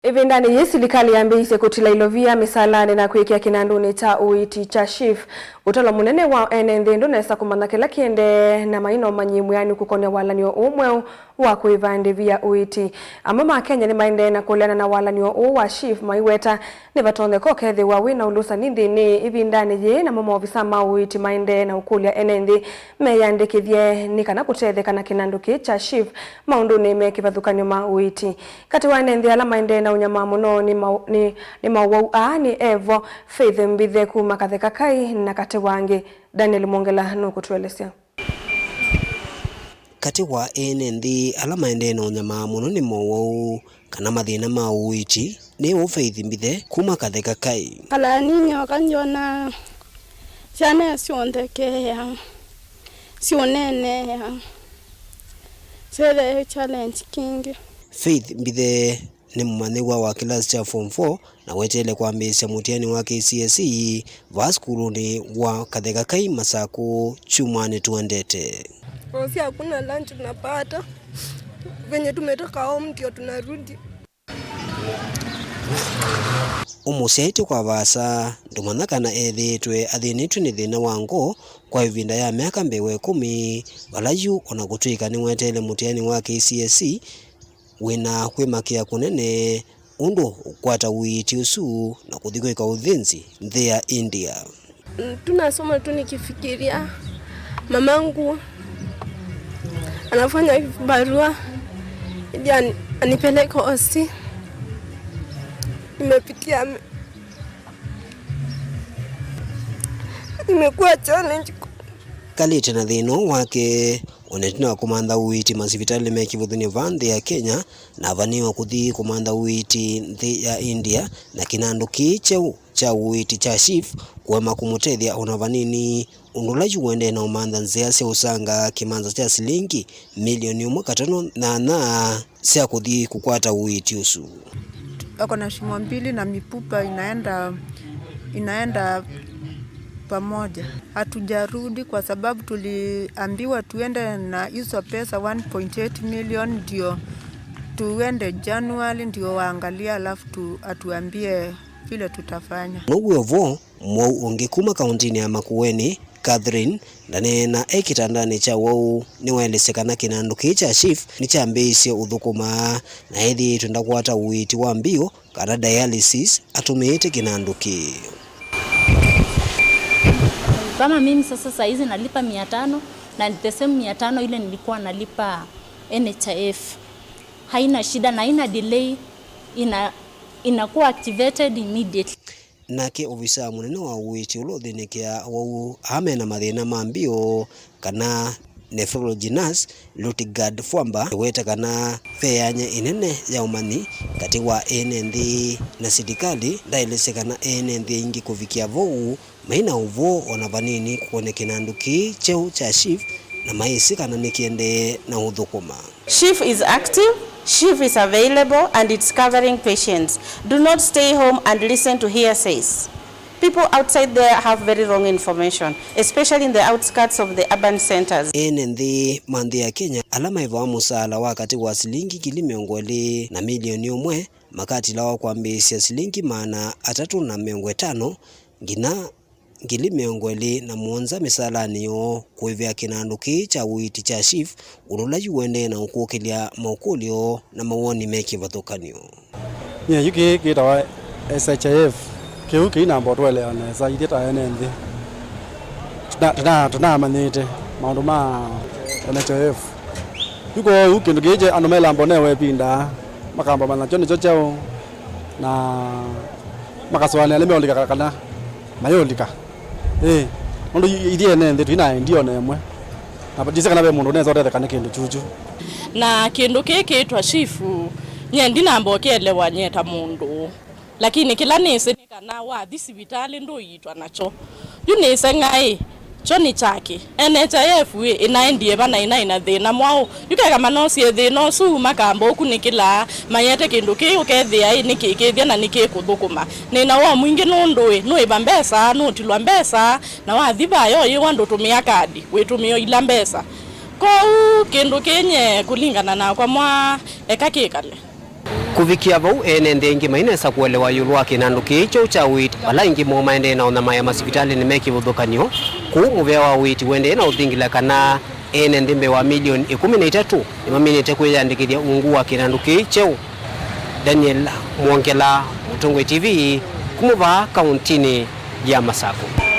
Ivindani silikali yambiisye kutila ilovia, misaalani na kwikia kinanduni cha uiiti cha Shif. Utalo munene wa Enenthi ndunesa kumanya kila kiendee na maina umanyi mwianu kukonia walanio mweu wa kuiva ndivi uiiti. Amwe akenya nimaende na kuleana na walanio wa Shif maiweta nivatonde kokethi wa wina ulusa nindhini ivindani ye na mama ofisa ma uiiti maende na ukulia Enenthi meyandikithye nikana kutetheka na kinanduki cha Shif maunduni mekivathukanio ma uiiti. Kati wa Enenthi ala maende na unyama muno ni mweu ni evo Faith mbithe kuma katheka kai na kati wange Daniel Mongela no kutuelezea. Kati wa Enenthi ala maende na unyama muno ni mweu kana mathina ma uiiti ni Faith mbithe kuma katheka kai. Walanio kanjona ciana ciontheke ya cionene ya sere challenge king. Faith mbithe ni mmanigwa wa kilasi cha form 4 na wetele kwambisya mutiani wa KCSE vaskuluni wa katheka kai Masako chumani tuendete. Osi hakuna lunch tunapata. Venye tumetoka home ndio tunarudi. Umusiaiti kwa vasa ndumanakana ethitwe athinitwe ni thina wango kwa ivinda ya miaka mbewe 10 valayu ona gutwika ni wetele mutiani wa KCSE wina kwimakia kunene undu ukwata uiiti usu na kuthigwika uthinzi nthi ya India. Tunasoma tu nikifikiria mamangu anafanya barua ili anipeleke hosi. Nimepitia imekuwa challenge kalite na thino wake onetina wa kumantha uiiti masivitali mekivuthuni vanthi ya Kenya na vaniwa kuthi kumantha uiiti nthi ya India na kinanduki cheu cha uiiti cha Shif kuema kumutethya ona vanini undulayu wende na umantha nzia cia usanga kimanza cha silingi milioni 1.5 cia kuthi kukwata uiiti usu. Wako na shimo mbili na mipupa inaenda pamoja. Hatujarudi kwa sababu tuliambiwa tuende na hizo pesa 1.8 million ndio tuende January ndio waangalia alafu atuambie vile tutafanya. Mweu mweu ungekuma kauntini ya Makueni Catherine ndanena ekitandani cha wau ni waelesekana kinanduki cha Shif ni chambiisye uthukuma na ethi twenda kwata uiiti wa mbio kana dialysis atumiite kinanduki. Kama mimi sasa hizi nalipa 500 na the same 500 ile nilikuwa nalipa NHIF. Haina shida na haina delay, inakuwa activated immediately. Nake ofisa munene wa uiiti ulothinikea wau amena mathina ma mbio kana nephrology nurse Lutigard Fwamba weta kana feyanye inene ya umanyi kati wa Enenthi na silikali ndailesekana Enenthi ingi kuvikia vou maina uvo ona vanini kuone kinanduki cheu cha Shif na maisi kana ni kiendee na uthukuma. Shif is active, Shif is available and it's covering patients. Do not stay home and listen to hearsays. People outside there have very wrong information, especially in the outskirts of the urban centers. Enenthi manthi ya Kenya alama iva musaala wakati wa silingi kili 200 na milioni 1 makati la kwambisya silingi maana 350 ngina ngili 207 misaalani yo kuiva kinanduki cha uiiti cha Shif ululayu wende na ukukilia maukulio na mawoni mekivathukanio. Yuki kitawa SHIF kiuki nambo tweleana sa itita Enenthi tuna manite maundu ma NHIF yuko ukindu kije anomela mbone wepinda makamba mana choni chochao na makaswali alemolika kana mayolika ndo idie Enenthi twina ndio nemwe napatise kana be mundu neza othe kana kindu chuchu na kindu kiki twa Shifu nyendi nambo kielewa nyeta mundu lakini kila nese kana wa sibitali ndo yitwa nacho yunese ngai choni chake NHIF we inaendie bana ina thina mwao yukaga manosie thina su makambo kunikila mayete kindu ki ukethia nikikithia na nikikuthukuma nina wa mwingi nundu no ibambesa no tilwa mbesa na wa thiba yo yiwandu tumia kadi witumio ila mbesa ko kindu kenye kulingana na kwa mwa ekakikale kuvikia vau Enenthi ingi mainesa kuelewa yulwa kinanduki icho cha uiiti bala ingi mumaende na unamaya masivitali ni meki vudhukanio kuu muvea wa uiiti wende na uthingila kana Enenthi mbe wa milioni 13 imaminite kwiyandikithia ungu wa kinanduki icho. Daniel Mwongela, Mutongwe TV, kumuva kauntini ya Masako.